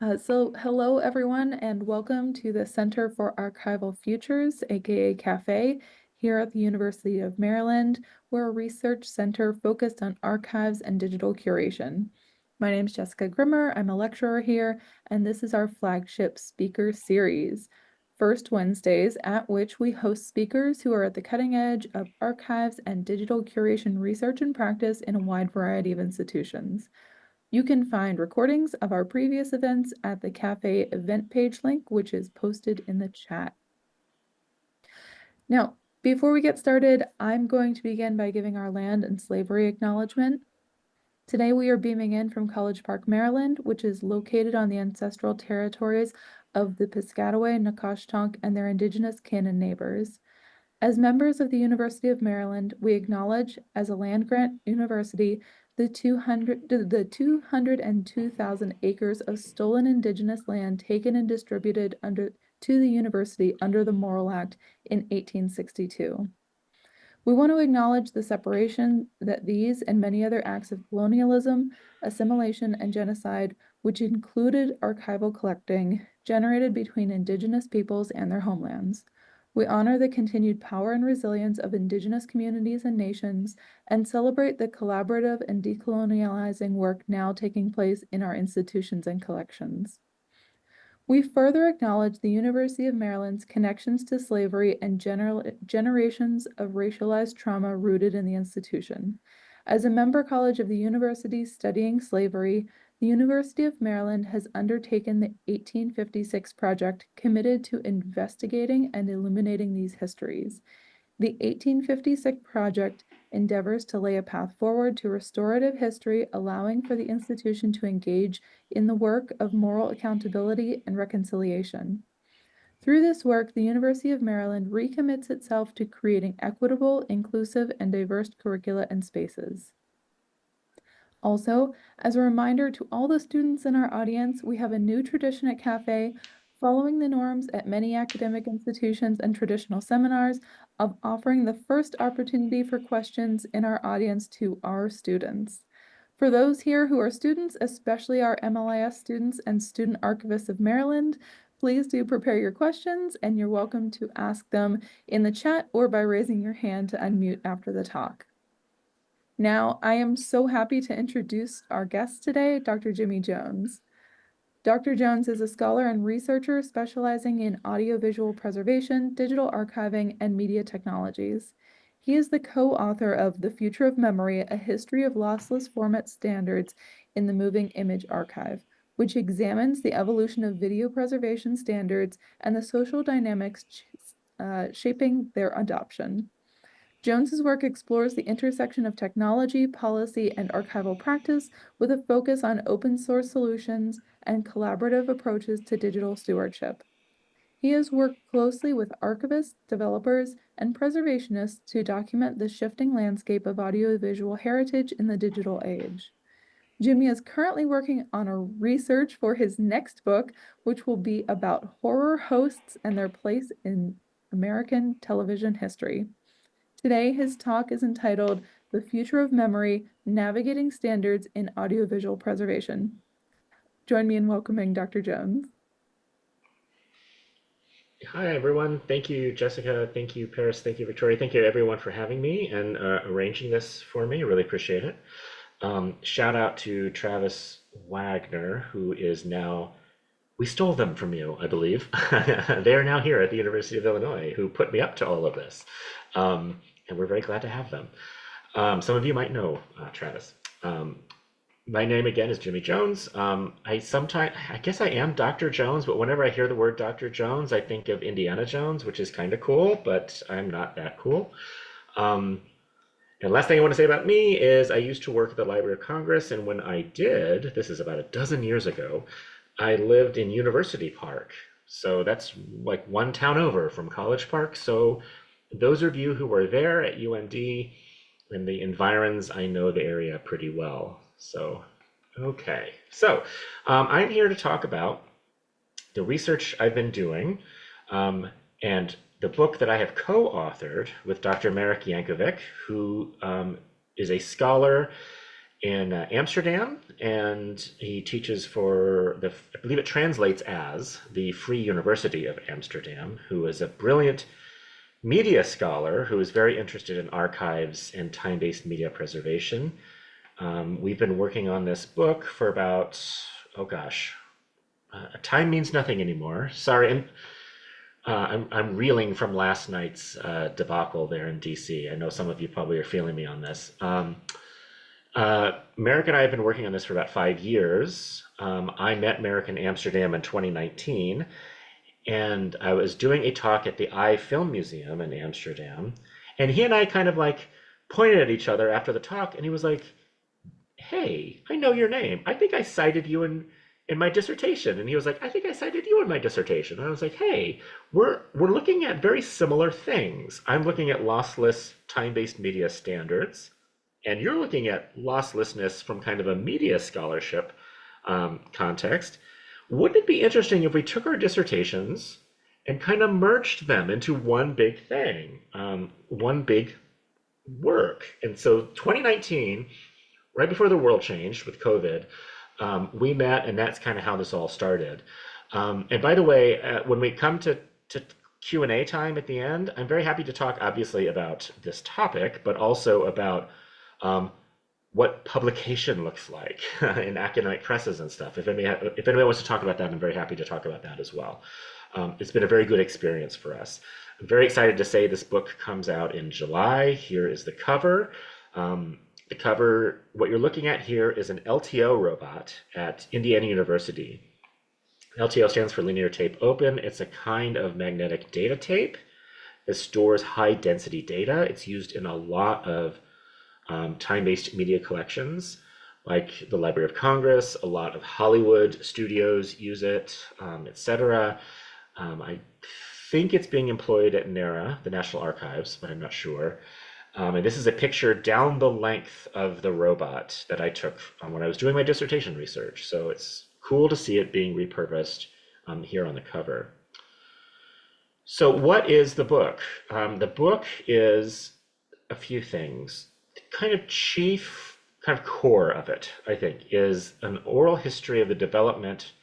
Hello everyone, and welcome to the Center for Archival Futures, aka CAFE, here at the University of Maryland. We're a research center focused on archives and digital curation. My name is Jessica Grimmer. I'm a lecturer here, and this is our flagship speaker series, First Wednesdays, at which we host speakers who are at the cutting edge of archives and digital curation research and practice in a wide variety of institutions. You can find recordings of our previous events at the CAFE event page link, which is posted in the chat. Now, before we get started, I'm going to begin by giving our land and slavery acknowledgement. Today, we are beaming in from College Park, Maryland, which is located on the ancestral territories of the Piscataway, Nacotchtank, and their indigenous kin and neighbors. As members of the University of Maryland, we acknowledge, as a land-grant university, the 202,000 acres of stolen Indigenous land taken and distributed to the university under the Morrill Act in 1862. We want to acknowledge the separation that these and many other acts of colonialism, assimilation, and genocide, which included archival collecting, generated between Indigenous peoples and their homelands. We honor the continued power and resilience of Indigenous communities and nations and celebrate the collaborative and decolonializing work now taking place in our institutions and collections. We further acknowledge the University of Maryland's connections to slavery and generations of racialized trauma rooted in the institution. As a member college of the university studying slavery, the University of Maryland has undertaken the 1856 project committed to investigating and illuminating these histories. The 1856 project endeavors to lay a path forward to restorative history, allowing for the institution to engage in the work of moral accountability and reconciliation. Through this work, the University of Maryland recommits itself to creating equitable, inclusive, and diverse curricula and spaces. Also, as a reminder to all the students in our audience, we have a new tradition at CAFE, following the norms at many academic institutions and traditional seminars, of offering the first opportunity for questions in our audience to our students. For those here who are students, especially our MLIS students and student archivists of Maryland, please do prepare your questions, and you're welcome to ask them in the chat or by raising your hand to unmute after the talk. Now, I am so happy to introduce our guest today, Dr. Jimi Jones. Dr. Jones is a scholar and researcher specializing in audiovisual preservation, digital archiving, and media technologies. He is the co-author of The Future of Memory, A History of Lossless Format Standards in the Moving Image Archive, which examines the evolution of video preservation standards and the social dynamics shaping their adoption. Jones's work explores the intersection of technology, policy, and archival practice with a focus on open source solutions and collaborative approaches to digital stewardship. He has worked closely with archivists, developers, and preservationists to document the shifting landscape of audiovisual heritage in the digital age. Jimi is currently working on a research for his next book, which will be about horror hosts and their place in American television history. Today, his talk is entitled The Future of Memory, Navigating Standards in Audiovisual Preservation. Join me in welcoming Dr. Jones. Hi, everyone. Thank you, Jessica. Thank you, Paris. Thank you, Victoria. Thank you, everyone, for having me and arranging this for me. I really appreciate it. Shout out to Travis Wagner, who is now, we stole them from you, I believe. They are now here at the University of Illinois, who put me up to all of this. And we're very glad to have them. Some of you might know Travis. My name again is Jimi Jones. I guess I am Dr. Jones, but whenever I hear the word Dr. Jones, I think of Indiana Jones, which is kind of cool, but I'm not that cool. And last thing I want to say about me is I used to work at the Library of Congress, and when I did, this is about a dozen years ago, I lived in University Park. So that's like one town over from College Park. So those of you who were there at UMD and the environs, I know the area pretty well. So, okay. So I'm here to talk about the research I've been doing and the book that I have co-authored with Dr. Marek Jancovic, who is a scholar in Amsterdam, and he teaches for I believe it translates as the Vrije University of Amsterdam, who is a brilliant media scholar who is very interested in archives and time-based media preservation. We've been working on this book for about, oh gosh, time means nothing anymore. Sorry, and I'm reeling from last night's debacle there in DC. I know some of you probably are feeling me on this. Marek and I have been working on this for about 5 years. I met Marek in Amsterdam in 2019, and I was doing a talk at the I Film Museum in Amsterdam, and he and I kind of like pointed at each other after the talk, and he was like, "Hey, I know your name. I think I cited you in my dissertation." And he was like, "I think I cited you in my dissertation." And I was like, "Hey, we're looking at very similar things. I'm looking at lossless time-based media standards, and you're looking at losslessness from kind of a media scholarship context. Wouldn't it be interesting if we took our dissertations and kind of merged them into one big thing, one big work?" And so 2019, right before the world changed with COVID, we met, and that's kind of how this all started. And by the way, when we come to Q&A time at the end, I'm very happy to talk, obviously, about this topic, but also about what publication looks like in academic presses and stuff. If anybody wants to talk about that, I'm very happy to talk about that as well. It's been a very good experience for us. I'm very excited to say this book comes out in July. Here is the cover. The cover, what you're looking at here is an LTO robot at Indiana University. LTO stands for linear tape open. It's a kind of magnetic data tape that stores high density data. It's used in a lot of time-based media collections, like the Library of Congress. A lot of Hollywood studios use it, etc. I think it's being employed at NARA, the National Archives, but I'm not sure. And this is a picture down the length of the robot that I took when I was doing my dissertation research. So it's cool to see it being repurposed here on the cover. So what is the book? The book is a few things. The kind of core of it, I think, is an oral history of the development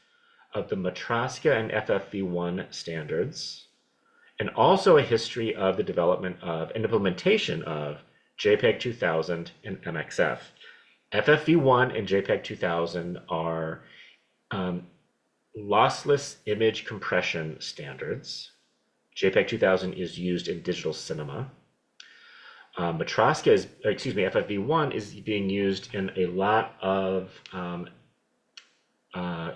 of the Matroska and FFV1 standards, and also a history of the development of and implementation of JPEG 2000 and MXF. FFV1 and JPEG 2000 are lossless image compression standards. JPEG 2000 is used in digital cinema. FFV1 is being used in a lot of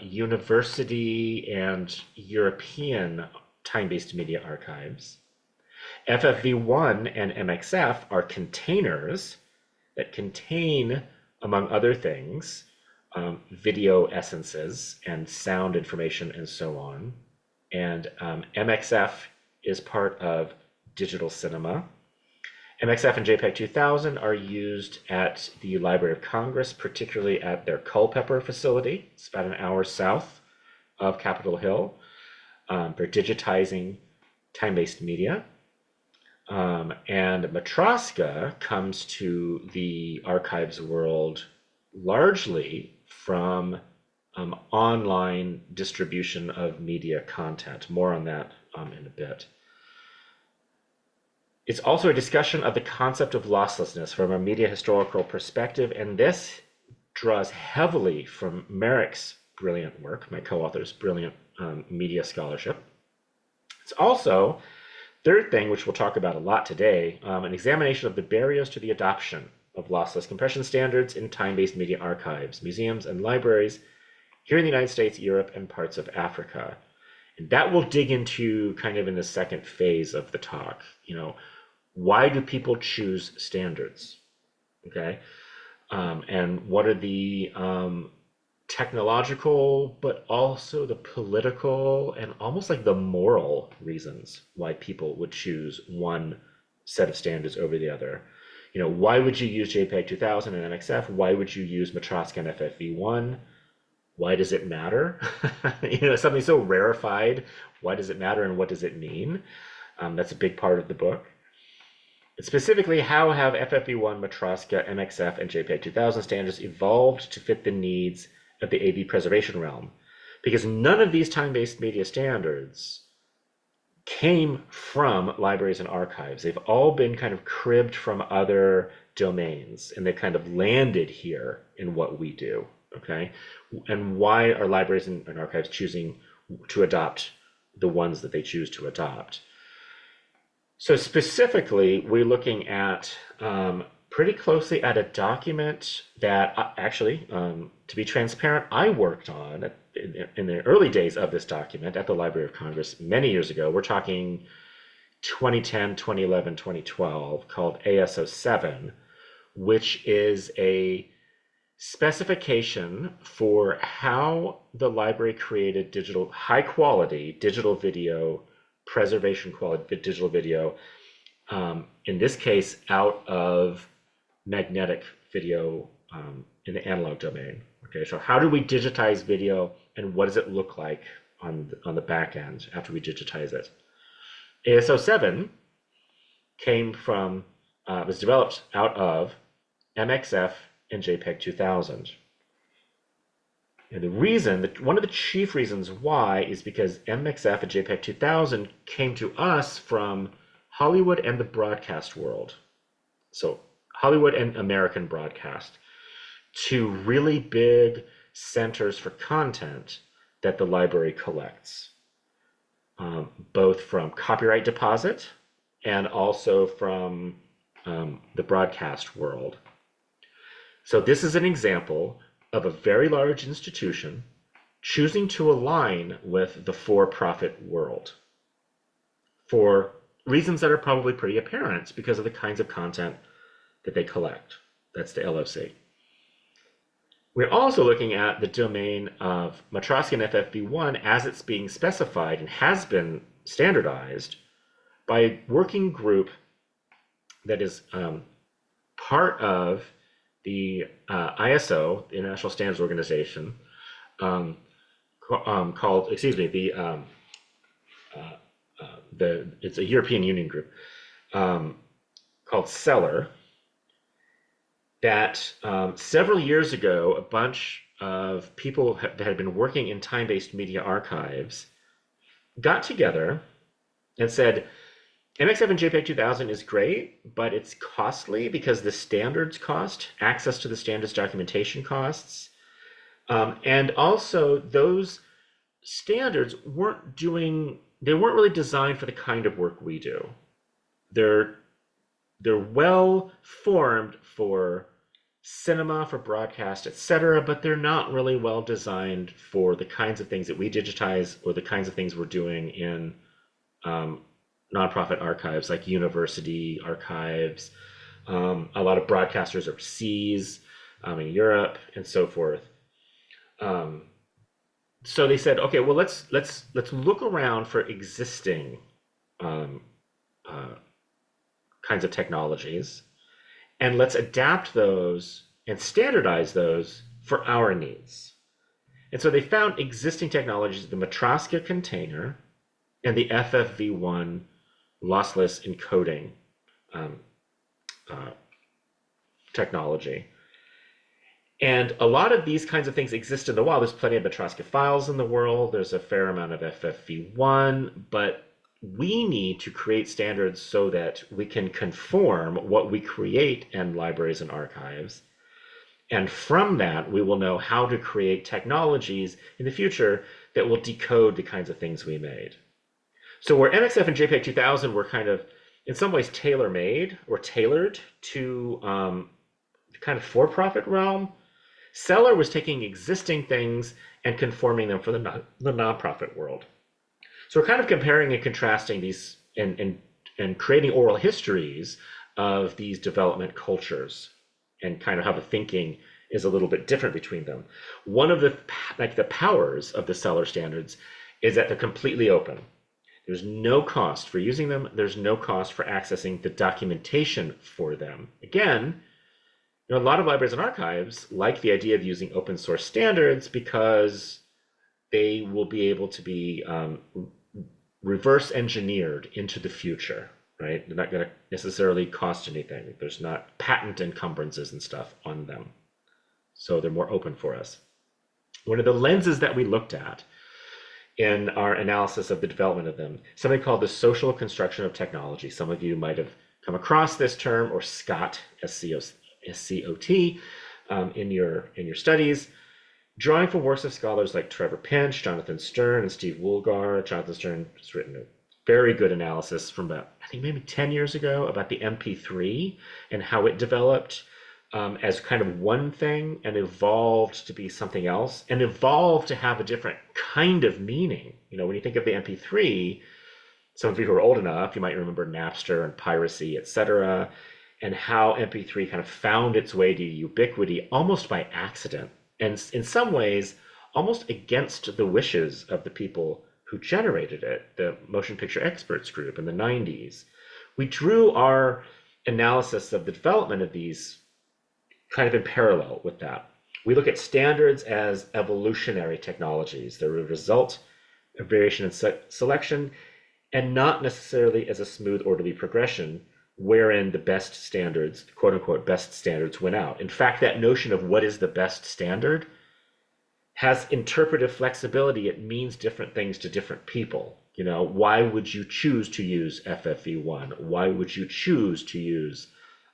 university and European time-based media archives. FFV1 and MXF are containers that contain, among other things, video essences and sound information and so on. And MXF is part of digital cinema. MXF and JPEG 2000 are used at the Library of Congress, particularly at their Culpeper facility. It's about an hour south of Capitol Hill. They're digitizing time-based media. And Matroska comes to the archives world largely from online distribution of media content. More on that in a bit. It's also a discussion of the concept of losslessness from a media historical perspective, and this draws heavily from Marek's brilliant work, my co-author's brilliant media scholarship. It's also, third thing, which we'll talk about a lot today, an examination of the barriers to the adoption of lossless compression standards in time-based media archives, museums, and libraries here in the United States, Europe, and parts of Africa. And that we'll dig into kind of in the second phase of the talk. Why do people choose standards? Okay. And what are the technological, but also the political and almost like the moral reasons why people would choose one set of standards over the other? Why would you use JPEG 2000 and MXF? Why would you use Matroska and FFV1? Why does it matter? Something so rarefied. Why does it matter and what does it mean? That's a big part of the book. Specifically, how have FFV1, Matroska, MXF, and JPEG 2000 standards evolved to fit the needs of the AV preservation realm? Because none of these time-based media standards came from libraries and archives. They've all been kind of cribbed from other domains, and they kind of landed here in what we do, okay? And why are libraries and archives choosing to adopt the ones that they choose to adopt? So specifically, we're looking at pretty closely at a document that actually, to be transparent, I worked on in the early days of this document at the Library of Congress many years ago. We're talking 2010, 2011, 2012, called ASO7, which is a specification for how the library created high quality digital video, preservation quality digital video, in this case, out of magnetic video in the analog domain. Okay, so how do we digitize video, and what does it look like on the back end after we digitize it? ASO7 was developed out of MXF and JPEG 2000. And the reason, one of the chief reasons why, is because MXF and JPEG 2000 came to us from Hollywood and the broadcast world. So Hollywood and American broadcast, two really big centers for content that the library collects, both from copyright deposit and also from the broadcast world. So this is an example of a very large institution choosing to align with the for-profit world for reasons that are probably pretty apparent because of the kinds of content that they collect. That's the LOC. We're also looking at the domain of Matroska and FFV1 as it's being specified and has been standardized by a working group that is part of the ISO, the International Standards Organization, it's a European Union group called CELR, that several years ago, a bunch of people that had been working in time-based media archives got together and said, MXF and JPEG 2000 is great, but it's costly because the standards cost, access to the standards documentation costs. And also those standards weren't really designed for the kind of work we do. They're well formed for cinema, for broadcast, etc., but they're not really well designed for the kinds of things that we digitize or the kinds of things we're doing in nonprofit archives like university archives, a lot of broadcasters overseas, in Europe, and so forth. So they said, okay, well, let's look around for existing kinds of technologies, and let's adapt those and standardize those for our needs. And so they found existing technologies, the Matroska container and the FFV1 lossless encoding technology. And a lot of these kinds of things exist in the wild. There's plenty of Matroska files in the world. There's a fair amount of FFV1, but we need to create standards so that we can conform what we create in libraries and archives. And from that, we will know how to create technologies in the future that will decode the kinds of things we made. So where MXF and JPEG 2000 were kind of, in some ways, tailor-made or tailored to the kind of for-profit realm, CELR was taking existing things and conforming them for the nonprofit world. So we're kind of comparing and contrasting these and creating oral histories of these development cultures and kind of how the thinking is a little bit different between them. One of the powers of the CELR standards is that they're completely open. There's no cost for using them. There's no cost for accessing the documentation for them. Again, a lot of libraries and archives like the idea of using open source standards because they will be able to be reverse engineered into the future. right? They're not going to necessarily cost anything. There's not patent encumbrances and stuff on them. So they're more open for us. One of the lenses that we looked at in our analysis of the development of them, something called the social construction of technology. Some of you might have come across this term, or SCOT, S-C-O-T, in your studies, drawing from works of scholars like Trevor Pinch, Jonathan Stern, and Steve Woolgar. Jonathan Stern has written a very good analysis from about, I think maybe 10 years ago, about the MP3 and how it developed as kind of one thing and evolved to be something else and evolved to have a different kind of meaning. You know, when you think of the MP3, some of you who are old enough, you might remember Napster and piracy, etc., and how MP3 kind of found its way to ubiquity almost by accident, and in some ways, almost against the wishes of the people who generated it, the motion picture experts group in the 90s. We drew our analysis of the development of these kind of in parallel with that. We look at standards as evolutionary technologies. They're a result of variation in selection and not necessarily as a smooth, orderly progression wherein the best standards, quote unquote, best standards win out. In fact, that notion of what is the best standard has interpretive flexibility. It means different things to different people. You know, why would you choose to use FFV1? Why would you choose to use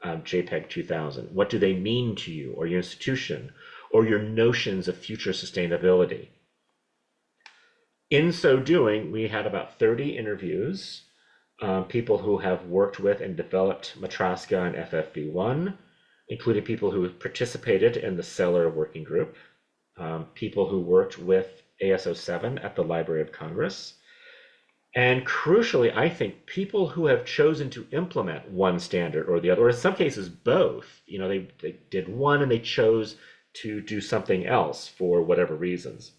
JPEG 2000? What do they mean to you or your institution or your notions of future sustainability? In so doing, we had about 30 interviews, people who have worked with and developed Matroska and FFV1, including people who participated in the Cellar Working Group, people who worked with ASO7 at the Library of Congress, and crucially, I think people who have chosen to implement one standard or the other, or in some cases both. You know, they did one and they chose to do something else for whatever reasons.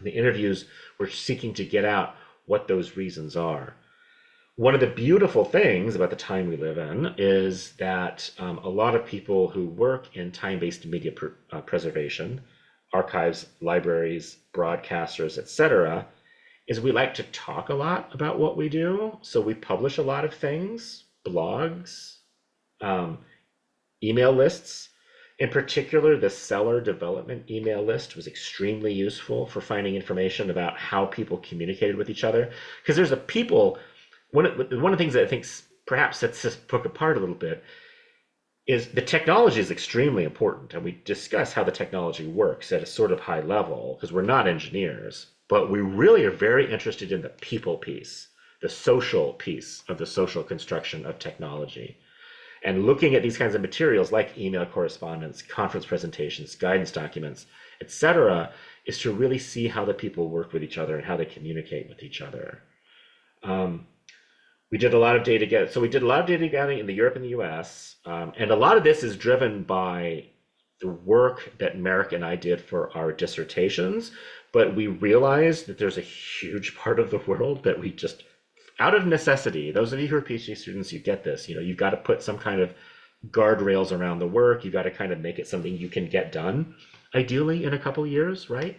The interviews were seeking to get out what those reasons are. One of the beautiful things about the time we live in is that a lot of people who work in time-based media preservation, archives, libraries, broadcasters, etc., is we like to talk a lot about what we do. So we publish a lot of things, blogs, email lists. In particular, the Cellar development email list was extremely useful for finding information about how people communicated with each other. Because there's one of the things that I think perhaps sets this book apart a little bit is the technology is extremely important. And we discuss how the technology works at a sort of high level, because we're not engineers. But we really are very interested in the people piece, the social piece of the social construction of technology. And looking at these kinds of materials like email correspondence, conference presentations, guidance documents, etc., is to really see how the people work with each other and how they communicate with each other. We did a lot of data gathering. So we did a lot of data gathering in the Europe and the US. And a lot of this is driven by the work that Marek and I did for our dissertations. But we realized that there's a huge part of the world that we just, out of necessity, those of you who are PhD students, you get this, you know, you've got to put some kind of guardrails around the work. You've got to kind of make it something you can get done, ideally in a couple of years, right?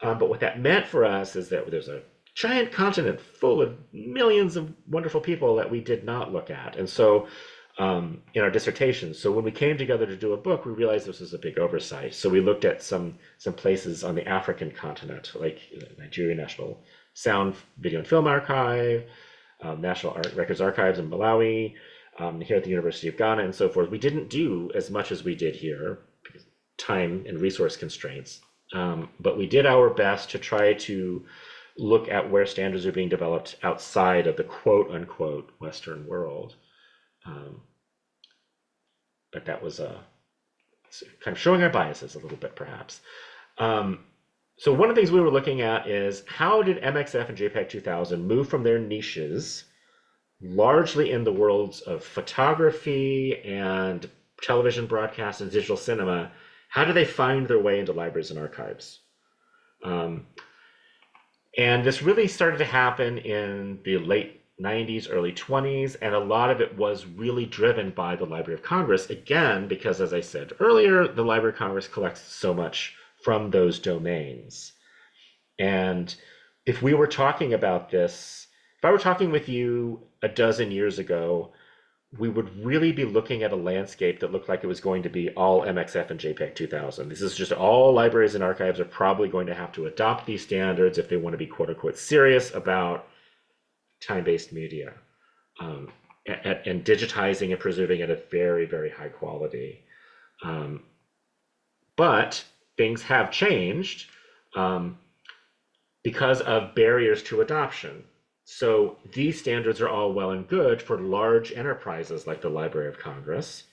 But what that meant for us is that there's a giant continent full of millions of wonderful people that we did not look at. And so in our dissertation. So when we came together to do a book, we realized this was a big oversight. So we looked at some places on the African continent, like Nigeria National Sound, Video and Film Archive, National Art Records Archives in Malawi, here at the University of Ghana, and so forth. We didn't do as much as we did here, because time and resource constraints, but we did our best to try to look at where standards are being developed outside of the quote-unquote Western world. But that was kind of showing our biases a little bit, perhaps. So one of the things we were looking at is how did MXF and JPEG 2000 move from their niches, largely in the worlds of photography and television broadcast and digital cinema, how do they find their way into libraries and archives? And this really started to happen in the late 90s, early 20s, and a lot of it was really driven by the Library of Congress, again, because as I said earlier, the Library of Congress collects so much from those domains. And if we were talking about this, if I were talking with you a dozen years ago, we would really be looking at a landscape that looked like it was going to be all MXF and JPEG 2000. This is just all libraries and archives are probably going to have to adopt these standards if they want to be quote unquote serious about time-based media, and digitizing and preserving at a very, very high quality. Um, but things have changed um, because of barriers to adoption. So these standards are all well and good for large enterprises like the Library of Congress,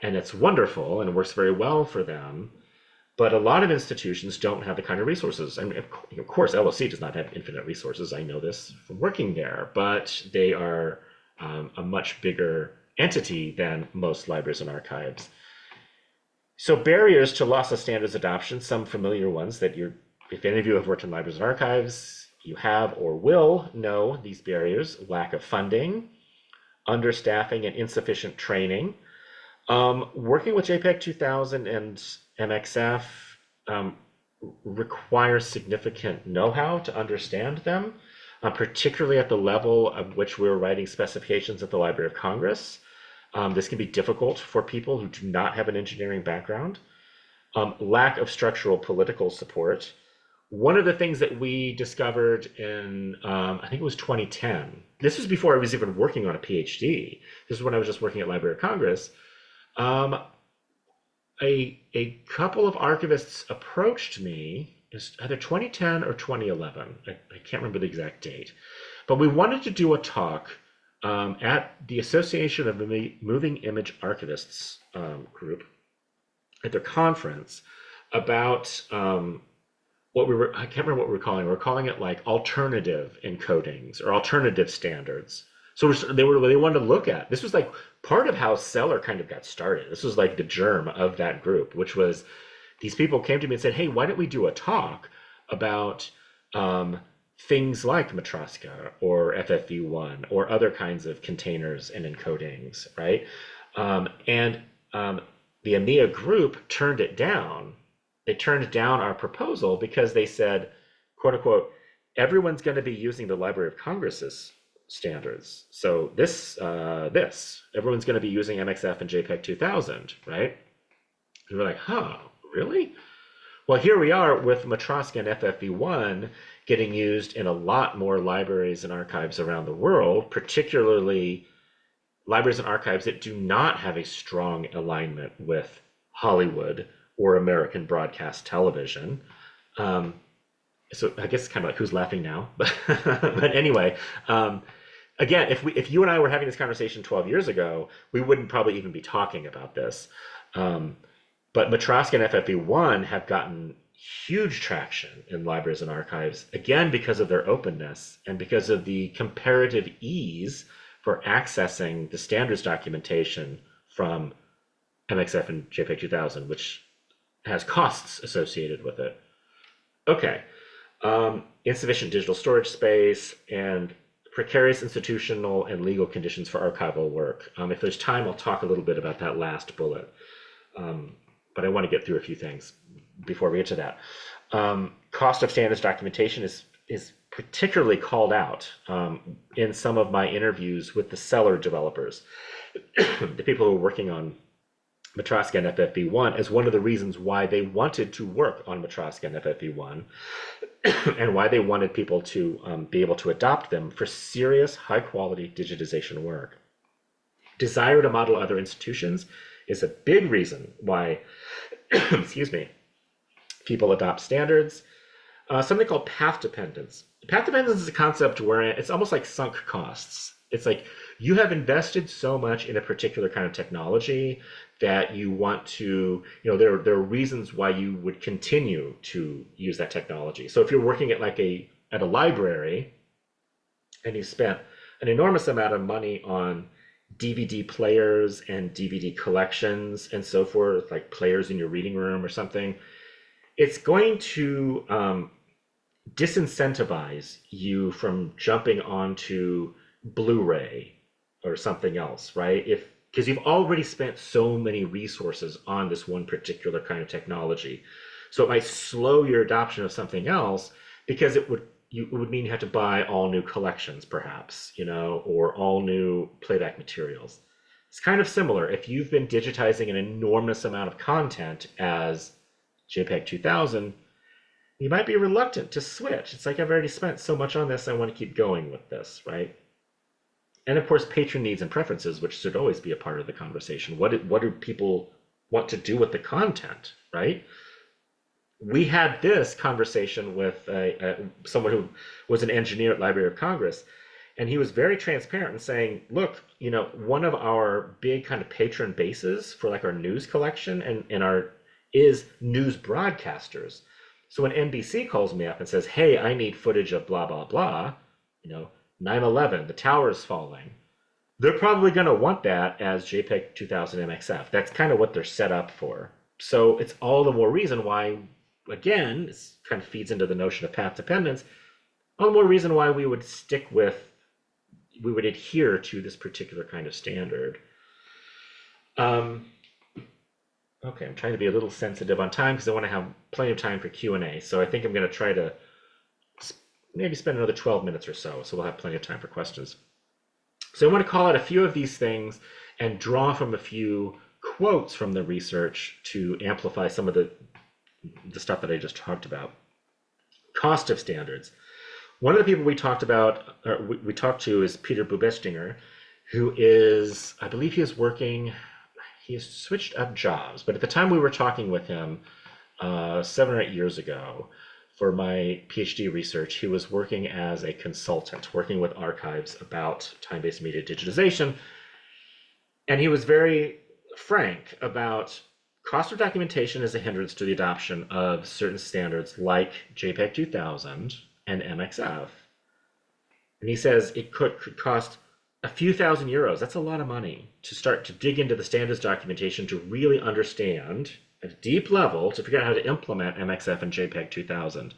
and it's wonderful and it works very well for them. But a lot of institutions don't have the kind of resources. And of course, LOC does not have infinite resources. I know this from working there, but they are a much bigger entity than most libraries and archives. So barriers to lossless standards adoption, some familiar ones that if any of you have worked in libraries and archives, you have or will know these barriers: lack of funding, understaffing, and insufficient training. Working with JPEG 2000 and MXF requires significant know-how to understand them, particularly at the level of which we're writing specifications at the Library of Congress. This can be difficult for people who do not have an engineering background. Lack of structural political support. One of the things that we discovered in, I think it was 2010, this was before I was even working on a PhD. This is when I was just working at Library of Congress. A couple of archivists approached me, it's either 2010 or 2011. I can't remember the exact date, but we wanted to do a talk at the Association of Moving Image Archivists group at their conference about I can't remember what we were calling it. We were calling it like alternative encodings or alternative standards. So they wanted to look at, this was like part of how Cellar kind of got started. This was like the germ of that group, which was these people came to me and said, hey, why don't we do a talk about things like Matroska or FFV1 or other kinds of containers and encodings, right? The EMEA group turned it down. They turned down our proposal because they said, quote unquote, everyone's going to be using the Library of Congress's standards. So everyone's going to be using MXF and JPEG 2000, right? And we're like, huh, really? Well, here we are with Matroska and FFV1 getting used in a lot more libraries and archives around the world, particularly libraries and archives that do not have a strong alignment with Hollywood or American broadcast television. So I guess it's kind of like who's laughing now, but anyway, again, if you and I were having this conversation 12 years ago, we wouldn't probably even be talking about this. But Matroska and FFV1 have gotten huge traction in libraries and archives, again, because of their openness and because of the comparative ease for accessing the standards documentation from MXF and JPEG 2000, which has costs associated with it. Okay, insufficient digital storage space and precarious institutional and legal conditions for archival work. If there's time, I'll talk a little bit about that last bullet. But I want to get through a few things before we get to that. Cost of standards documentation is particularly called out in some of my interviews with the Cellar developers, the people who are working on Matroska and FFV1, as one of the reasons why they wanted to work on Matroska and FFV1 and why they wanted people to be able to adopt them for serious, high-quality digitization work. Desire to model other institutions is a big reason why, excuse me, people adopt standards. Something called path dependence. Path dependence is a concept where it's almost like sunk costs. It's like you have invested so much in a particular kind of technology that you want to, there are reasons why you would continue to use that technology. So if you're working at a library and you spent an enormous amount of money on DVD players and DVD collections and so forth, like players in your reading room or something, it's going to disincentivize you from jumping onto Blu-ray or something else, right? Because you've already spent so many resources on this one particular kind of technology. So it might slow your adoption of something else because it would it would mean you have to buy all new collections, perhaps, or all new playback materials. It's kind of similar. If you've been digitizing an enormous amount of content as JPEG 2000, you might be reluctant to switch. It's like, I've already spent so much on this, I want to keep going with this, right? And of course, patron needs and preferences, which should always be a part of the conversation. What do people want to do with the content, right? We had this conversation with someone who was an engineer at Library of Congress, and he was very transparent in saying, look, one of our big kind of patron bases for like our news collection and our is news broadcasters. So when NBC calls me up and says, hey, I need footage of blah, blah, blah, 9/11, the towers falling, they're probably going to want that as JPEG 2000 MXF. That's kind of what they're set up for. So it's all the more reason why, again, this kind of feeds into the notion of path dependence, all the more reason why we would adhere to this particular kind of standard. Okay, I'm trying to be a little sensitive on time because I want to have plenty of time for Q&A. So I think I'm going to try to maybe spend another 12 minutes or so we'll have plenty of time for questions. So I want to call out a few of these things and draw from a few quotes from the research to amplify some of the stuff that I just talked about. Cost of standards. One of the people we talked to is Peter Bubestinger, who is, I believe he has switched up jobs, but at the time we were talking with him 7 or 8 years ago for my PhD research, he was working as a consultant, working with archives about time-based media digitization. And he was very frank about cost of documentation as a hindrance to the adoption of certain standards like JPEG 2000 and MXF. And he says it could cost a few €1,000s. That's a lot of money to start to dig into the standards documentation to really understand at a deep level to figure out how to implement MXF and JPEG 2000.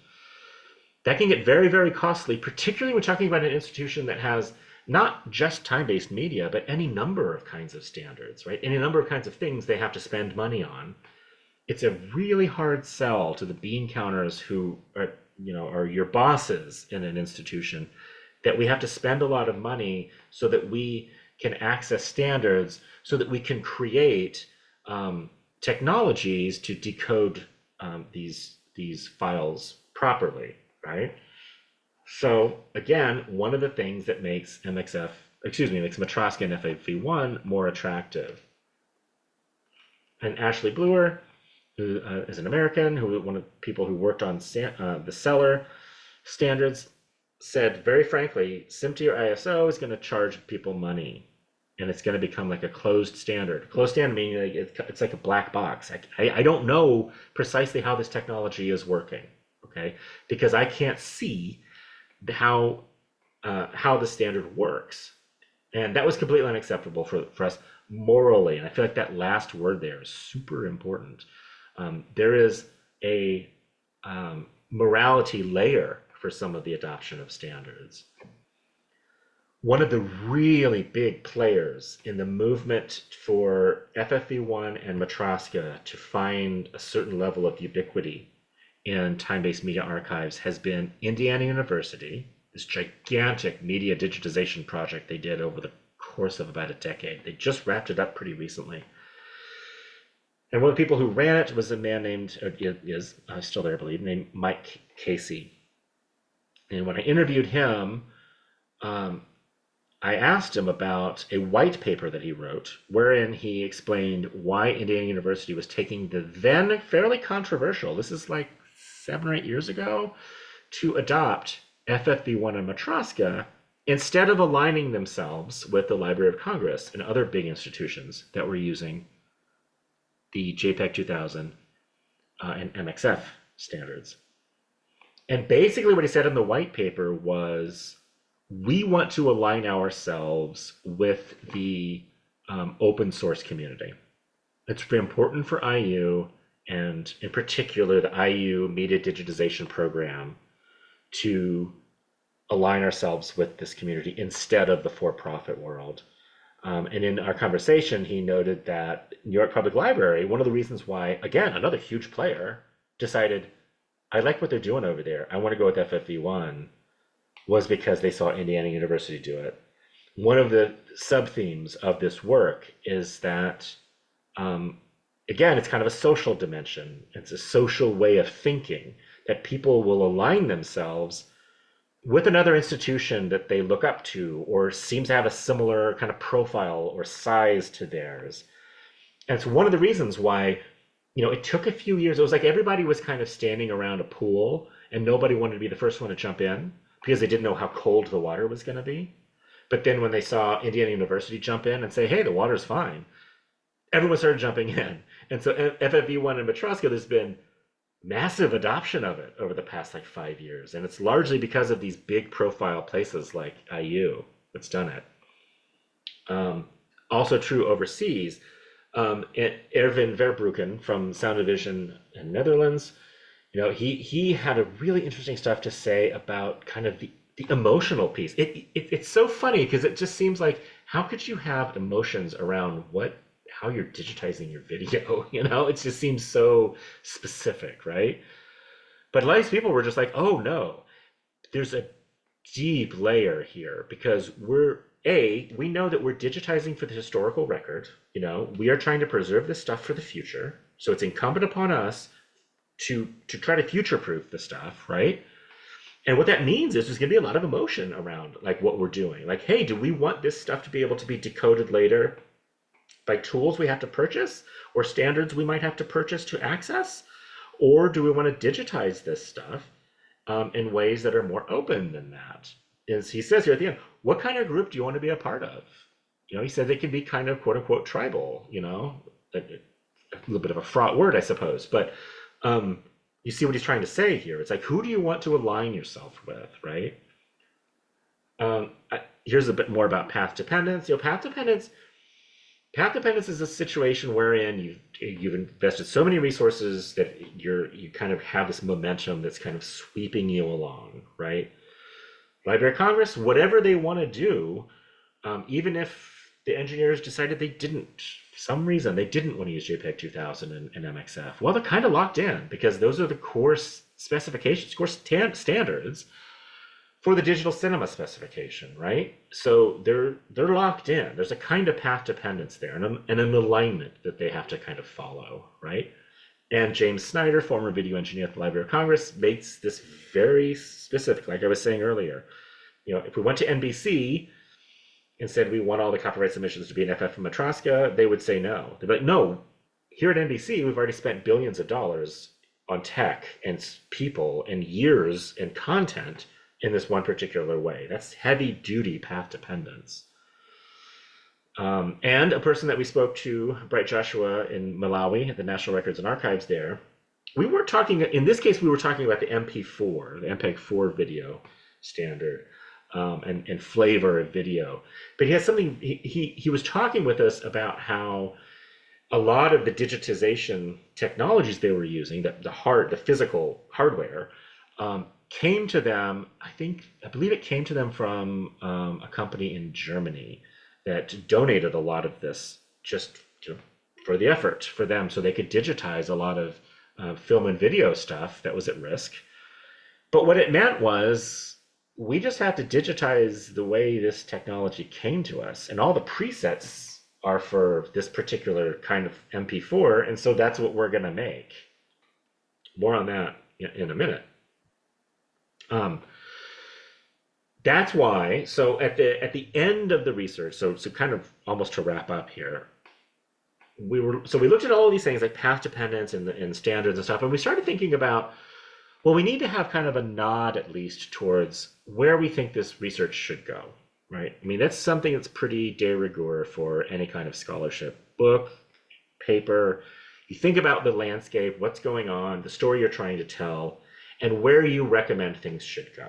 That can get very, very costly, particularly when talking about an institution that has not just time-based media, but any number of kinds of standards, right? Any number of kinds of things they have to spend money on. It's a really hard sell to the bean counters who are your bosses in an institution, that we have to spend a lot of money so that we can access standards, so that we can create technologies to decode these files properly, right? So again, one of the things that makes makes Matroska and FFV1 more attractive. And Ashley Bluer, who is an American, one of the people who worked on the Cellar standards, said very frankly, SMPTE or ISO is going to charge people money, and it's going to become like a closed standard. Closed standard meaning it's like a black box. I don't know precisely how this technology is working, okay? Because I can't see how the standard works. And that was completely unacceptable for us morally. And I feel like that last word there is super important. There is a morality layer for some of the adoption of standards. One of the really big players in the movement for FFV1 and Matroska to find a certain level of ubiquity in time-based media archives has been Indiana University, this gigantic media digitization project they did over the course of about a decade. They just wrapped it up pretty recently. And one of the people who ran it was a man named, is still there, I believe, named Mike Casey. And when I interviewed him, I asked him about a white paper that he wrote, wherein he explained why Indiana University was taking the then fairly controversial, this is like 7 or 8 years ago, to adopt FFV1 and Matroska instead of aligning themselves with the Library of Congress and other big institutions that were using the JPEG 2000 and MXF standards. And basically what he said in the white paper was, we want to align ourselves with the open source community. It's very important for IU, and in particular the IU Media Digitization Program, to align ourselves with this community instead of the for-profit world. And in our conversation, he noted that New York Public Library, one of the reasons why, again, another huge player, decided, I like what they're doing over there, I want to go with FFV1, was because they saw Indiana University do it. One of the sub-themes of this work is that, um, again, it's kind of a social dimension. It's a social way of thinking that people will align themselves with another institution that they look up to or seems to have a similar kind of profile or size to theirs. And it's one of the reasons why, it took a few years. It was like everybody was kind of standing around a pool and nobody wanted to be the first one to jump in because they didn't know how cold the water was going to be. But then when they saw Indiana University jump in and say, hey, the water's fine, everyone started jumping in. And so FFV1 and Matroska, there's been massive adoption of it over the past like 5 years. And it's largely because of these big profile places like IU that's done it. Also true overseas, Erwin Verbruggen from Sound and Vision in Netherlands, he had a really interesting stuff to say about kind of the emotional piece. It's so funny because it just seems like, how could you have emotions around how you're digitizing your video? It just seems so specific, right? But a lot of these people were just like, oh no, there's a deep layer here because we know that we're digitizing for the historical record. We are trying to preserve this stuff for the future. So it's incumbent upon us to try to future-proof the stuff, right? And what that means is there's going to be a lot of emotion around like what we're doing. Like, hey, do we want this stuff to be able to be decoded later by tools we have to purchase or standards we might have to purchase to access? Or do we want to digitize this stuff in ways that are more open than that? As he says here at the end, what kind of group do you want to be a part of? He said they can be kind of quote unquote tribal, a little bit of a fraught word, I suppose. But you see what he's trying to say here. It's like, who do you want to align yourself with, right? Here's a bit more about path dependence. Path dependence is a situation wherein you've invested so many resources that you kind of have this momentum that's kind of sweeping you along, right? Library of Congress, whatever they want to do, even if the engineers decided for some reason they didn't want to use JPEG 2000 and MXF, well, they're kind of locked in because those are the core specifications, core standards for the digital cinema specification, right? So they're locked in. There's a kind of path dependence there and an alignment that they have to kind of follow, right? And James Snyder, former video engineer at the Library of Congress, makes this very specific, like I was saying earlier. If we went to NBC and said we want all the copyright submissions to be an FF from Matroska, they would say no. They'd be like, no, here at NBC, we've already spent billions of dollars on tech and people and years and content in this one particular way. That's heavy duty path dependence. And a person that we spoke to, Bright Joshua in Malawi at the National Records and Archives there, in this case, we were talking about the MP4, the MPEG-4 video standard, and flavor of video. But he has something, he was talking with us about how a lot of the digitization technologies they were using, the physical hardware, came to them, I believe it came to them from a company in Germany that donated a lot of this just for the effort for them so they could digitize a lot of film and video stuff that was at risk. But what it meant was we just have to digitize the way this technology came to us, and all the presets are for this particular kind of MP4, and so that's what we're going to make. More on that in a minute. That's why, so at the end of the research, so kind of almost to wrap up here, we looked at all of these things like path dependence and standards and stuff, and we started thinking about, well, we need to have kind of a nod at least towards where we think this research should go, right? I mean, that's something that's pretty de rigueur for any kind of scholarship book, paper. You think about the landscape, what's going on, the story you're trying to tell, and where you recommend things should go.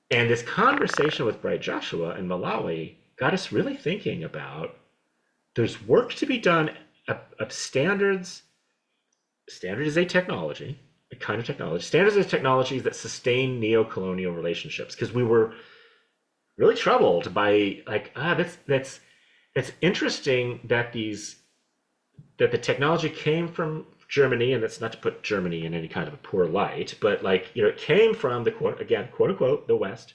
And this conversation with Bright Joshua in Malawi got us really thinking about there's work to be done of standards. Standard is a technology, a kind of technology. Standards are technologies that sustain neo-colonial relationships, because we were really troubled by that's interesting that the technology came from Germany, and it's not to put Germany in any kind of a poor light, but like, it came from the quote, again, quote unquote, the West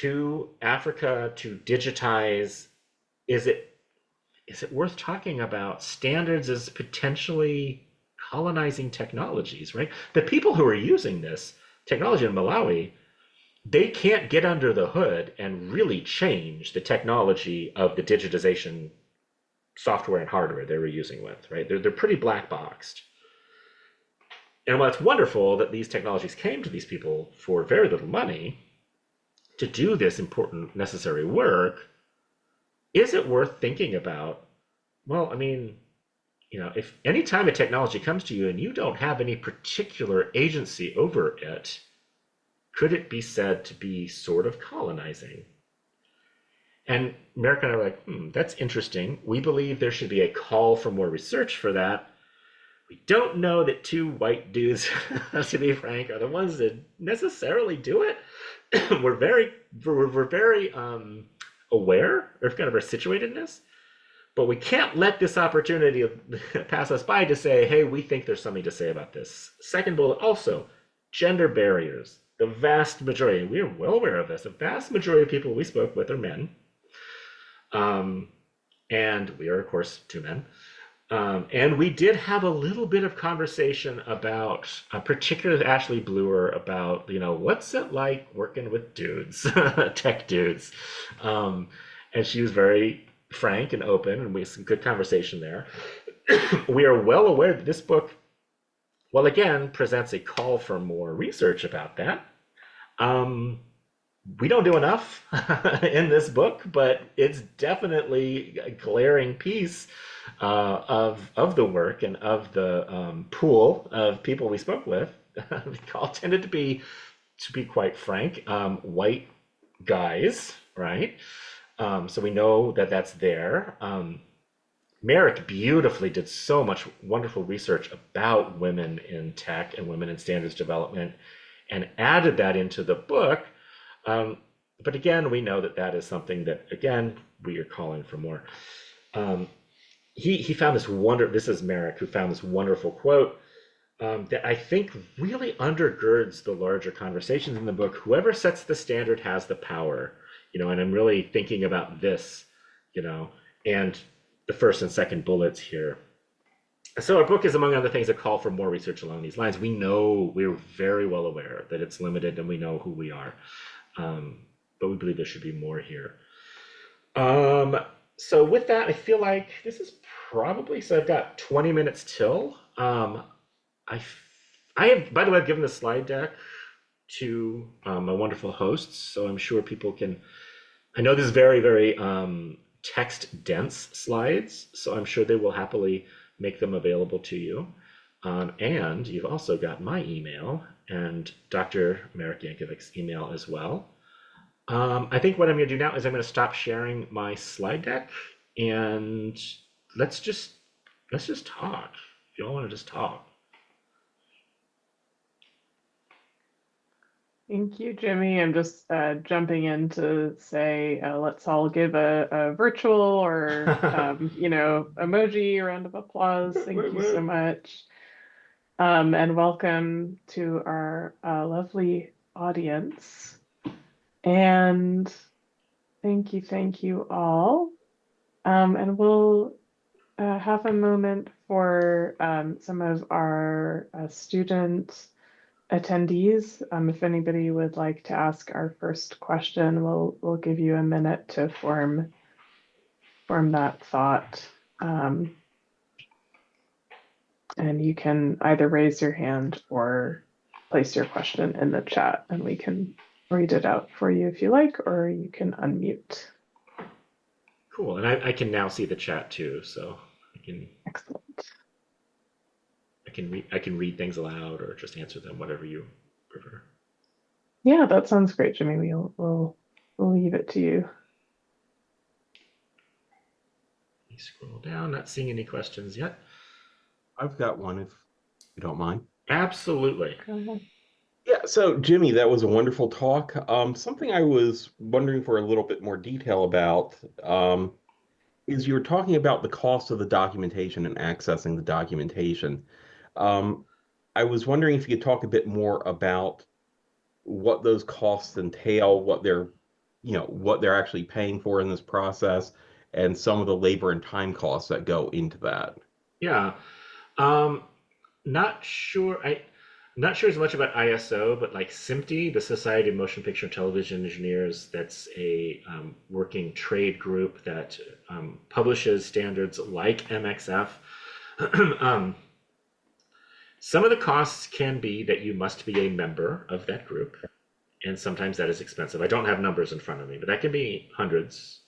to Africa to digitize. Is it worth talking about standards as potentially colonizing technologies, right? The people who are using this technology in Malawi, they can't get under the hood and really change the technology of the digitization software and hardware they were using with, right? They're pretty black boxed. And while it's wonderful that these technologies came to these people for very little money to do this important, necessary work, is it worth thinking about? Well, I mean, if any time a technology comes to you and you don't have any particular agency over it, could it be said to be sort of colonizing? And Merrick and I were like, that's interesting. We believe there should be a call for more research for that. We don't know that two white dudes, to be frank, are the ones that necessarily do it. we're very aware of kind of our situatedness, but we can't let this opportunity pass us by to say, hey, we think there's something to say about this. Second bullet, also, gender barriers. The vast majority, we are well aware of this, the vast majority of people we spoke with are men. And we are, of course, two men. And we did have a little bit of conversation about, particularly with Ashley Bluer, about, what's it like working with dudes, tech dudes. And she was very frank and open, and we had some good conversation there. We are well aware that this book, well, again, presents a call for more research about that. We don't do enough in this book, but it's definitely a glaring piece of the work and of the pool of people we spoke with. They all tended to be quite frank, white guys, right? So we know that that's there. Merrick beautifully did so much wonderful research about women in tech and women in standards development and added that into the book. But again, we know that is something that, again, we are calling for more. He found this is Merrick, who found this wonderful quote that I think really undergirds the larger conversations in the book. Whoever sets the standard has the power, and I'm really thinking about this, and the first and second bullets here. So our book is, among other things, a call for more research along these lines. We're very well aware that it's limited and we know who we are. But we believe there should be more here. So with that, I feel like this is probably, so I've got 20 minutes till. I have, by the way, I've given the slide deck to my wonderful hosts, so I'm sure people can, I know this is very, very text dense slides, so I'm sure they will happily make them available to you. And you've also got my email and Dr. Marek Jancovic's email as well. I think what I'm going to do now is I'm going to stop sharing my slide deck and let's just talk. If you all want to just talk. Thank you, Jimmy. I'm just jumping in to say let's all give a virtual or emoji round of applause. Thank you so much. And welcome to our lovely audience. And thank you all. And we'll have a moment for some of our student attendees. If anybody would like to ask our first question, we'll give you a minute to form that thought. And you can either raise your hand or place your question in the chat, and we can read it out for you if you like, or you can unmute. Cool, and I can now see the chat too, so I can. Excellent. I can read things aloud or just answer them, whatever you prefer. Yeah, that sounds great, Jimmy. We'll leave it to you. Let me scroll down, not seeing any questions yet. I've got one, if you don't mind. Absolutely. Yeah, so Jimmy, that was a wonderful talk. Something I was wondering for a little bit more detail about is you were talking about the cost of the documentation and accessing the documentation. Um, I was wondering if you could talk a bit more about what those costs entail, what they're actually paying for in this process, and some of the labor and time costs that go into that. Yeah. Um, not sure. I'm not sure as much about ISO, but like SMPTE, the Society of Motion Picture and Television Engineers, that's a working trade group that publishes standards like MXF. um, some of the costs can be that you must be a member of that group, and sometimes that is expensive. I don't have numbers in front of me, but that can be hundreds.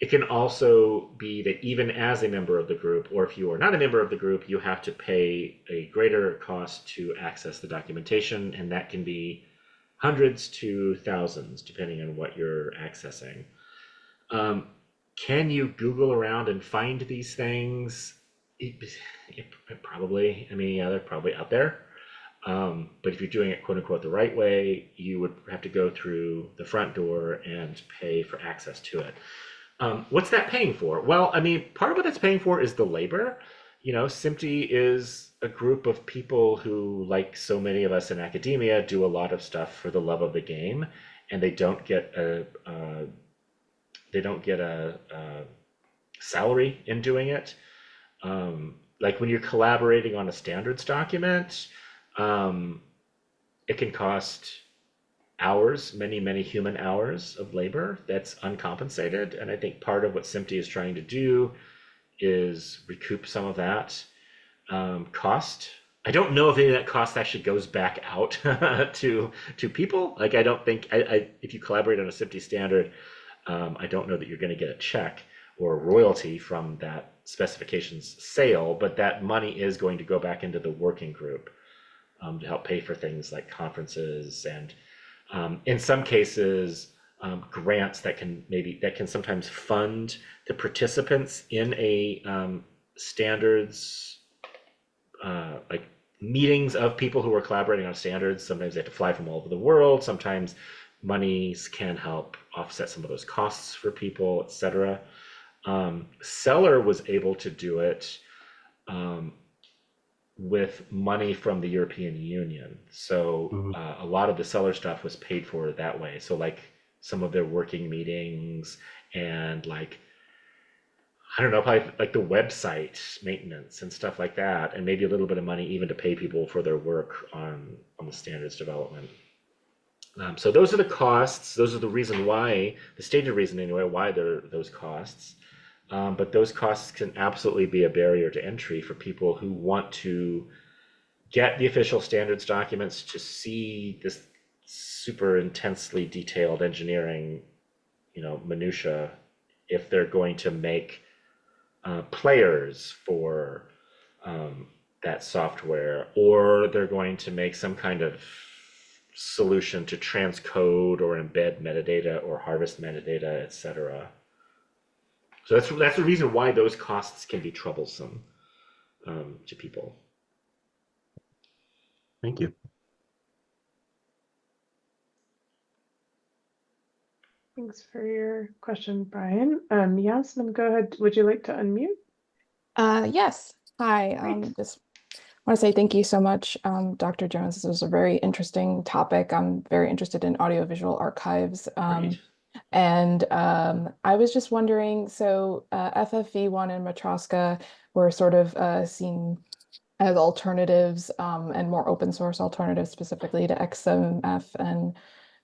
It can also be that even as a member of the group, or if you are not a member of the group, you have to pay a greater cost to access the documentation, and that can be hundreds to thousands, depending on what you're accessing. Um, can you Google around and find these things? Probably. I mean, yeah, they're probably out there. But if you're doing it quote unquote the right way, you would have to go through the front door and pay for access to it. What's that paying for? Well, I mean, part of what it's paying for is the labor. SMPTE is a group of people who, like so many of us in academia, do a lot of stuff for the love of the game, and they don't get a salary in doing it. Like when you're collaborating on a standards document, um, it can cost hours, many, many human hours of labor that's uncompensated. And I think part of what SMPTE is trying to do is recoup some of that cost. I don't know if any of that cost actually goes back out to people. Like I don't think if you collaborate on a SMPTE standard, I don't know that you're going to get a check or a royalty from that specifications sale, but that money is going to go back into the working group to help pay for things like conferences and in some cases grants that can sometimes fund the participants in a standards like meetings of people who are collaborating on standards. Sometimes they have to fly from all over the world. Sometimes monies can help offset some of those costs for people, etc. Seller was able to do it um, with money from the European Union. So Mhm. a lot of the seller stuff was paid for that way. So like some of their working meetings and like I don't know, probably like the website maintenance and stuff like that, and maybe a little bit of money even to pay people for their work on the standards development. So those are the costs. Those are the stated reason anyway, why there are those costs. But those costs can absolutely be a barrier to entry for people who want to get the official standards documents to see this super intensely detailed engineering, minutia, if they're going to make players for um, that software, or they're going to make some kind of solution to transcode or embed metadata or harvest metadata, etc. So that's the reason why those costs can be troublesome to people. Thank you. Thanks for your question, Brian. Yasmin, go ahead. Would you like to unmute? Yes. Hi. Great. Just want to say thank you so much, Dr. Jones. This was a very interesting topic. I'm very interested in audiovisual archives. Great. And I was just wondering, so FFV1 and Matroska were sort of seen as alternatives and more open source alternatives specifically to XMF and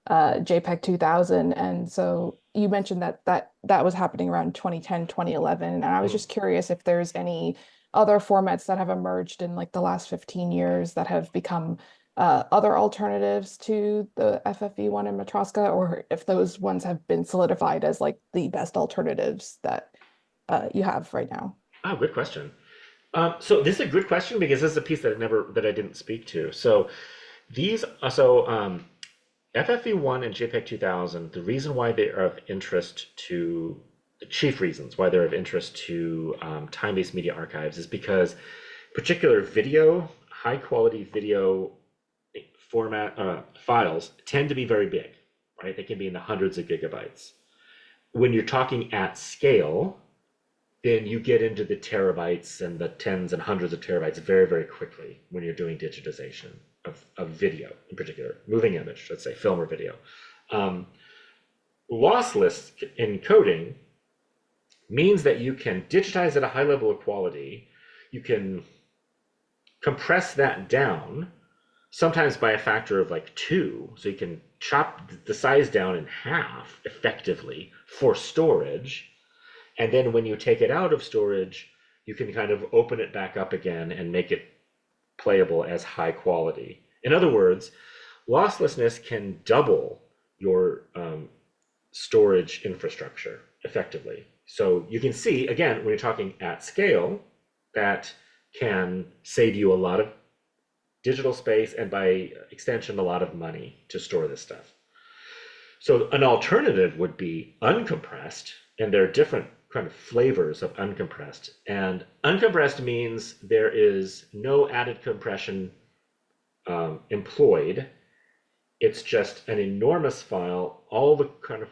JPEG 2000. And so you mentioned that was happening around 2010, 2011. And I was just curious if there's any other formats that have emerged in like the last 15 years that have become other alternatives to the FFV1 and Matroska, or if those ones have been solidified as like the best alternatives that you have right now. Oh, good question. So this is a good question because this is a piece that I didn't speak to. So these FFV1 and JPEG 2000, the reason why they are of interest to the chief reasons why they're of interest to time-based media archives is because particular high quality video format files tend to be very big, right? They can be in the hundreds of gigabytes. When you're talking at scale, then you get into the terabytes and the tens and hundreds of terabytes very, very quickly when you're doing digitization of video in particular, moving image, let's say film or video. Lossless encoding means that you can digitize at a high level of quality. You can compress that down, sometimes by a factor of like 2. So you can chop the size down in half effectively for storage. And then when you take it out of storage, you can kind of open it back up again and make it playable as high quality. In other words, losslessness can double your storage infrastructure effectively. So you can see, again, when you're talking at scale, that can save you a lot of digital space and by extension, a lot of money to store this stuff. So an alternative would be uncompressed, and there are different kind of flavors of uncompressed. And uncompressed means there is no added compression employed. It's just an enormous file, all the kind of,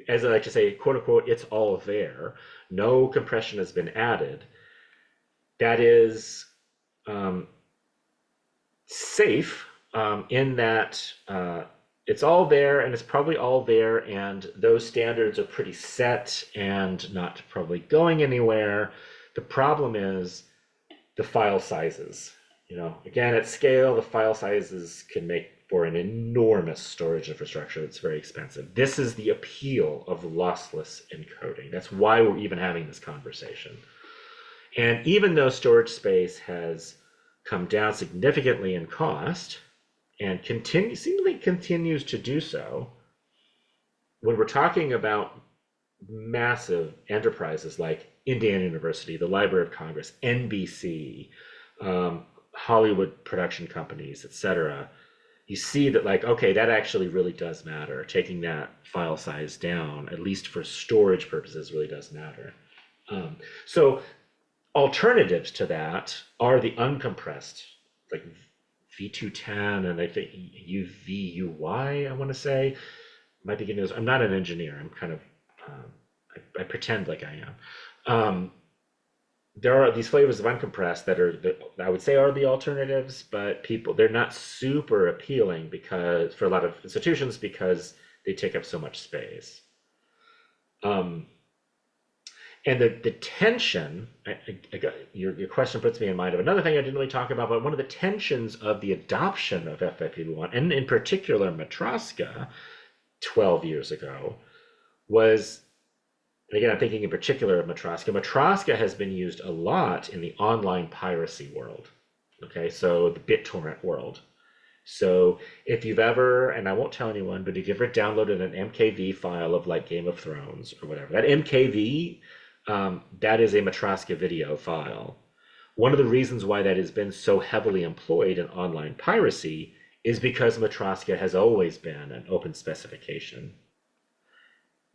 as I like to say, quote unquote, it's all there. No compression has been added. That is safe in that it's all there, and it's probably all there, and those standards are pretty set and not probably going anywhere. The problem is the file sizes. Again, at scale, the file sizes can make for an enormous storage infrastructure that's very expensive. This is the appeal of lossless encoding. That's why we're even having this conversation. And even though storage space has come down significantly in cost and seemingly continues to do so, when we're talking about massive enterprises like Indiana University, the Library of Congress, NBC, Hollywood production companies, etc., you see that, like, okay, that actually really does matter. Taking that file size down, at least for storage purposes, really does matter. So alternatives to that are the uncompressed, like V210 and I think UVUY, I want to say. Might be getting those. I'm not an engineer. I'm kind of, I pretend like I am. There are these flavors of uncompressed that I would say are the alternatives, but they're not super appealing for a lot of institutions because they take up so much space. And the tension, your question puts me in mind of another thing I didn't really talk about, but one of the tensions of the adoption of FFV1, and in particular Matroska 12 years ago, was, and again, I'm thinking in particular of Matroska. Matroska has been used a lot in the online piracy world, okay? So the BitTorrent world. So if you've ever, and I won't tell anyone, but if you've ever downloaded an MKV file of like Game of Thrones or whatever, that MKV, that is a Matroska video file. One of the reasons why that has been so heavily employed in online piracy is because Matroska has always been an open specification.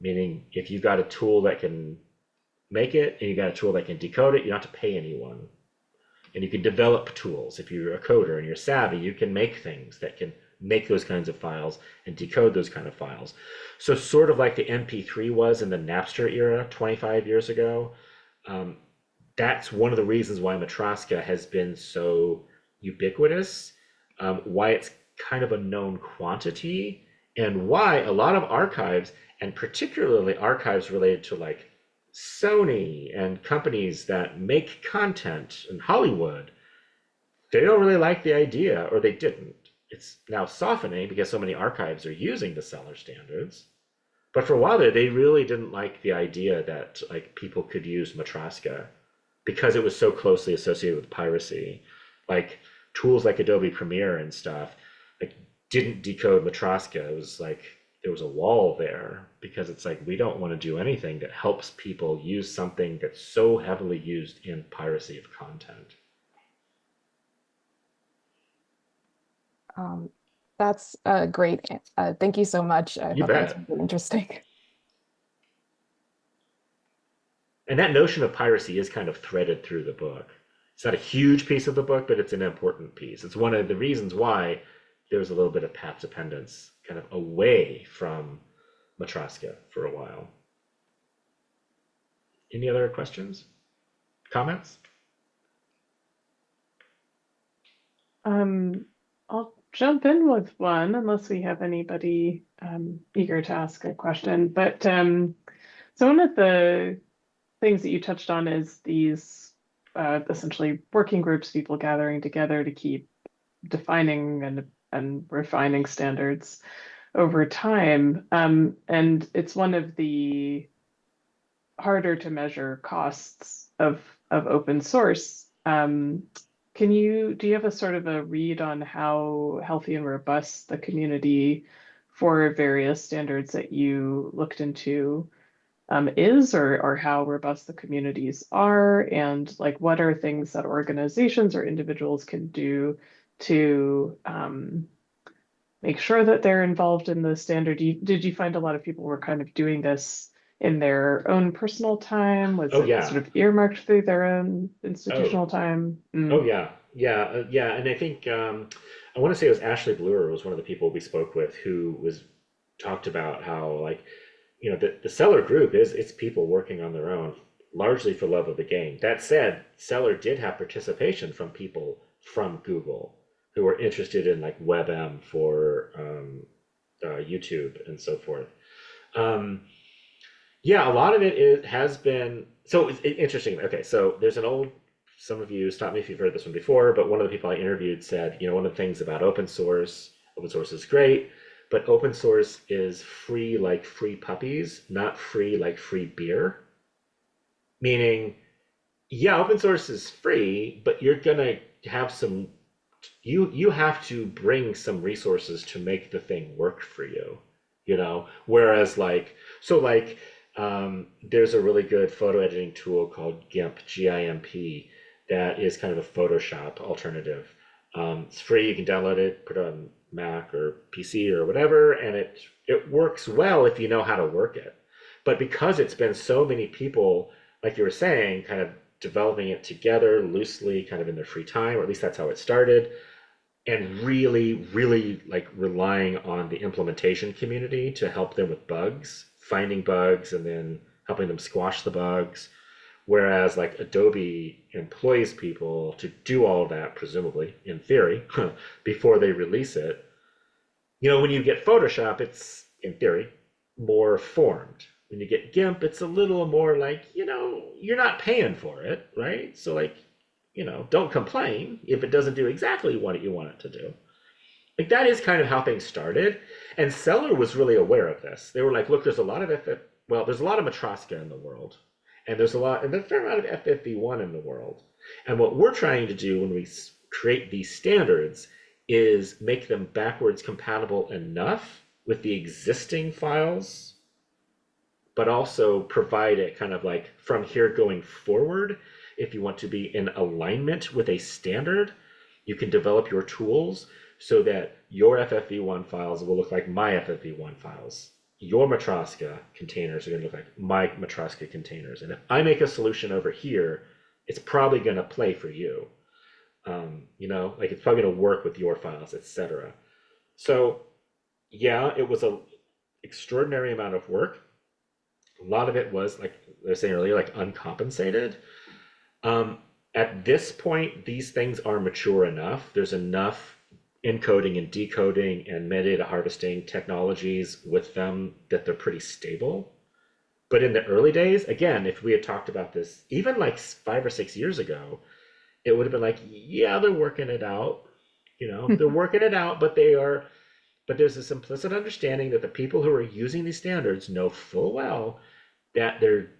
Meaning, if you've got a tool that can make it and you got a tool that can decode it, you don't have to pay anyone. And you can develop tools. If you're a coder and you're savvy, you can make things that can make those kinds of files and decode those kind of files. So sort of like the MP3 was in the Napster era 25 years ago, that's one of the reasons why Matroska has been so ubiquitous, why it's kind of a known quantity, and why a lot of archives, and particularly archives related to like Sony and companies that make content in Hollywood, they don't really like the idea, or they didn't. It's now softening because so many archives are using the seller standards. But for a while there, they really didn't like the idea that like people could use Matroska because it was so closely associated with piracy. Like tools like Adobe Premiere and stuff, like didn't decode Matroska. It was like there was a wall there because it's like we don't want to do anything that helps people use something that's so heavily used in piracy of content. That's great. Thank you so much. I You thought that was bet. really interesting. And that notion of piracy is kind of threaded through the book. It's not a huge piece of the book, but it's an important piece. It's one of the reasons why there's a little bit of path dependence kind of away from Matroska for a while. Any other questions, comments? I'll jump in with one unless we have anybody eager to ask a question. But so one of the things that you touched on is these essentially working groups, people gathering together to keep defining and refining standards over time. And it's one of the harder to measure costs of open source. Do you have a sort of a read on how healthy and robust the community for various standards that you looked into is, or how robust the communities are, and like what are things that organizations or individuals can do to make sure that they're involved in the standard? Did you find a lot of people were kind of doing this in their own personal time? Was Oh it yeah. sort of earmarked through their own Oh, institutional time? oh yeah, yeah, yeah. And I think I want to say it was Ashley Bluer was one of the people we spoke with who was talked about how like the seller group is it's people working on their own, largely for love of the game. That said, seller did have participation from people from Google who were interested in like WebM for YouTube and so forth. Um, yeah, a lot of has been so it's interesting. Okay, so there's an old some of you stop me if you've heard this one before, but one of the people I interviewed said, one of the things about open source is great, but open source is free like free puppies, not free like free beer. Meaning, yeah, open source is free, but you're gonna have some you have to bring some resources to make the thing work for you. Whereas there's a really good photo editing tool called GIMP, GIMP, that is kind of a Photoshop alternative. It's free. You can download it, put it on Mac or PC or whatever, and it works well if you know how to work it. But because it's been so many people, like you were saying, kind of developing it together loosely, kind of in their free time, or at least that's how it started, and really, really like relying on the implementation community to help them with bugs, finding bugs, and then helping them squash the bugs. Whereas like Adobe employs people to do all that, presumably, in theory, before they release it. When you get Photoshop, it's, in theory, more formed. When you get GIMP, it's a little more like, you're not paying for it, right? So like, don't complain if it doesn't do exactly what you want it to do. Like that is kind of how things started. And Seller was really aware of this. They were like, look, there's a lot of there's a lot of Matroska in the world. And there's a fair amount of FFV1 in the world. And what we're trying to do when we create these standards is make them backwards compatible enough with the existing files, but also provide it kind of like from here going forward. If you want to be in alignment with a standard, you can develop your tools so that your FFV1 files will look like my FFV1 files. Your Matroska containers are going to look like my Matroska containers. And if I make a solution over here, it's probably going to play for you. Like it's probably going to work with your files, etc. So yeah, it was an extraordinary amount of work. A lot of it was, like I was saying earlier, like uncompensated. At this point, these things are mature enough. There's enough encoding and decoding and metadata harvesting technologies with them that they're pretty stable. But in the early days, again, if we had talked about this even like 5 or 6 years ago, it would have been like, yeah, they're working it out. They're working it out, but there's this implicit understanding that the people who are using these standards know full well that they're,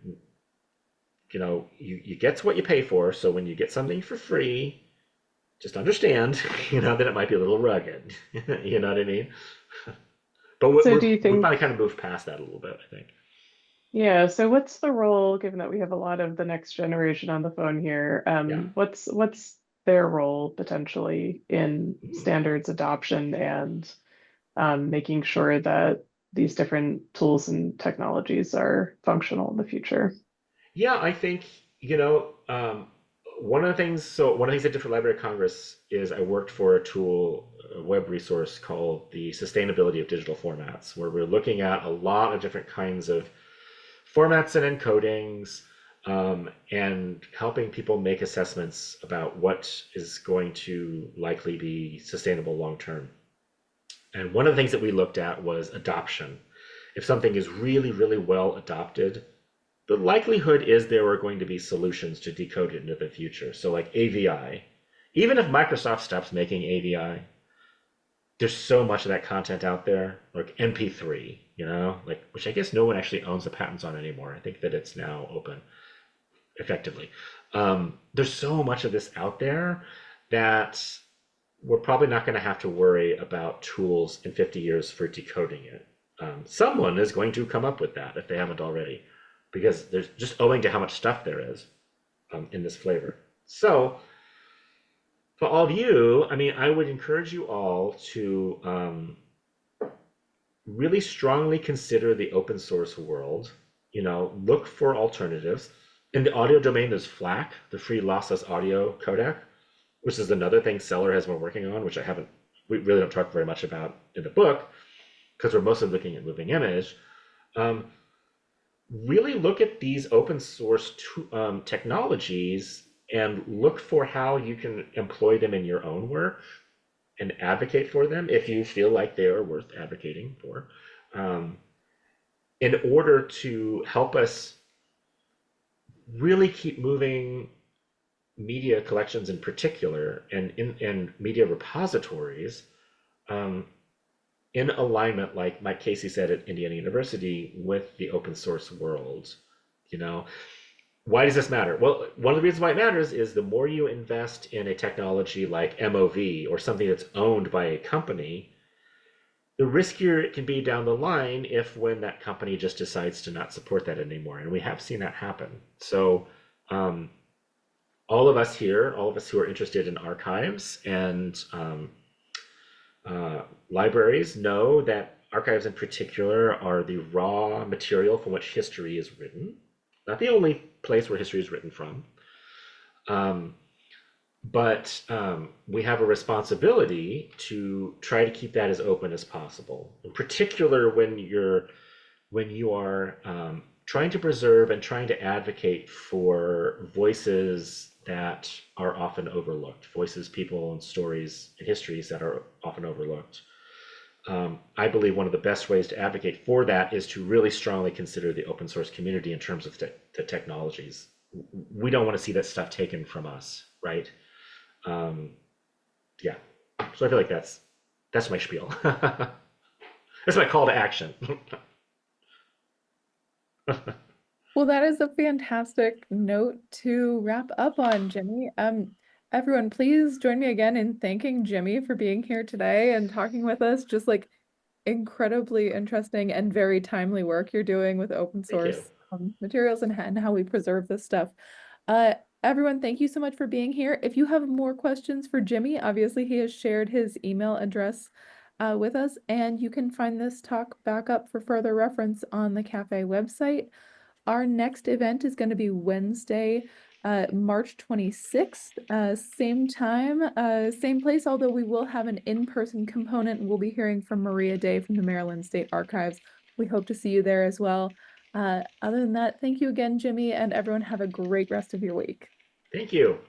you get what you pay for. So when you get something for free, just understand, that it might be a little rugged. You know what I mean? But So do you we think, probably kind of moved past that a little bit, I think. yeah, so what's the role, given that we have a lot of the next generation on the phone here, Yeah. what's their role potentially in standards adoption and making sure that these different tools and technologies are functional in the future? Yeah, I think, one of the things I did for Library of Congress is I worked for a web resource called the Sustainability of Digital Formats, where we're looking at a lot of different kinds of formats and encodings, and helping people make assessments about what is going to likely be sustainable long term. And one of the things that we looked at was adoption. If something is really, really well adopted, the likelihood is there are going to be solutions to decode it into the future. So, like AVI, even if Microsoft stops making AVI, there's so much of that content out there, like MP3, like which I guess no one actually owns the patents on anymore. I think that it's now open effectively. There's so much of this out there that we're probably not going to have to worry about tools in 50 years for decoding it. Someone is going to come up with that if they haven't already, because there's just owing to how much stuff there is in this flavor. So for all of you, I mean, I would encourage you all to really strongly consider the open source world. Look for alternatives. In the audio domain, there's FLAC, the free lossless audio codec, which is another thing Seller has been working on, which we really don't talk very much about in the book, because we're mostly looking at moving image. Really look at these open source technologies and look for how you can employ them in your own work and advocate for them if you feel like they are worth advocating for, in order to help us really keep moving media collections in particular and media repositories in alignment, like Mike Casey said at Indiana University, with the open source world. Why does this matter? Well, one of the reasons why it matters is the more you invest in a technology like MOV or something that's owned by a company, the riskier it can be down the line when that company just decides to not support that anymore. And we have seen that happen. So all of us who are interested in archives and libraries know that archives in particular are the raw material from which history is written. Not the only place where history is written from. But we have a responsibility to try to keep that as open as possible. In particular, when you are trying to preserve and trying to advocate for voices that are often overlooked, voices, people, and stories and histories that are often overlooked. I believe one of the best ways to advocate for that is to really strongly consider the open source community in terms of the technologies. We don't want to see that stuff taken from us, right? Yeah. So I feel like that's my spiel. That's my call to action. Well, that is a fantastic note to wrap up on, Jimmy. Everyone, please join me again in thanking Jimmy for being here today and talking with us. Just like incredibly interesting and very timely work you're doing with open source materials and how we preserve this stuff. Everyone, thank you so much for being here. If you have more questions for Jimmy, obviously he has shared his email address with us, and you can find this talk back up for further reference on the cafe website. Our next event is going to be Wednesday, March 26th, same time, same place, although we will have an in-person component, and we'll be hearing from Maria Day from the Maryland State Archives. We hope to see you there as well. Other than that, thank you again, Jimmy, and everyone have a great rest of your week. Thank you.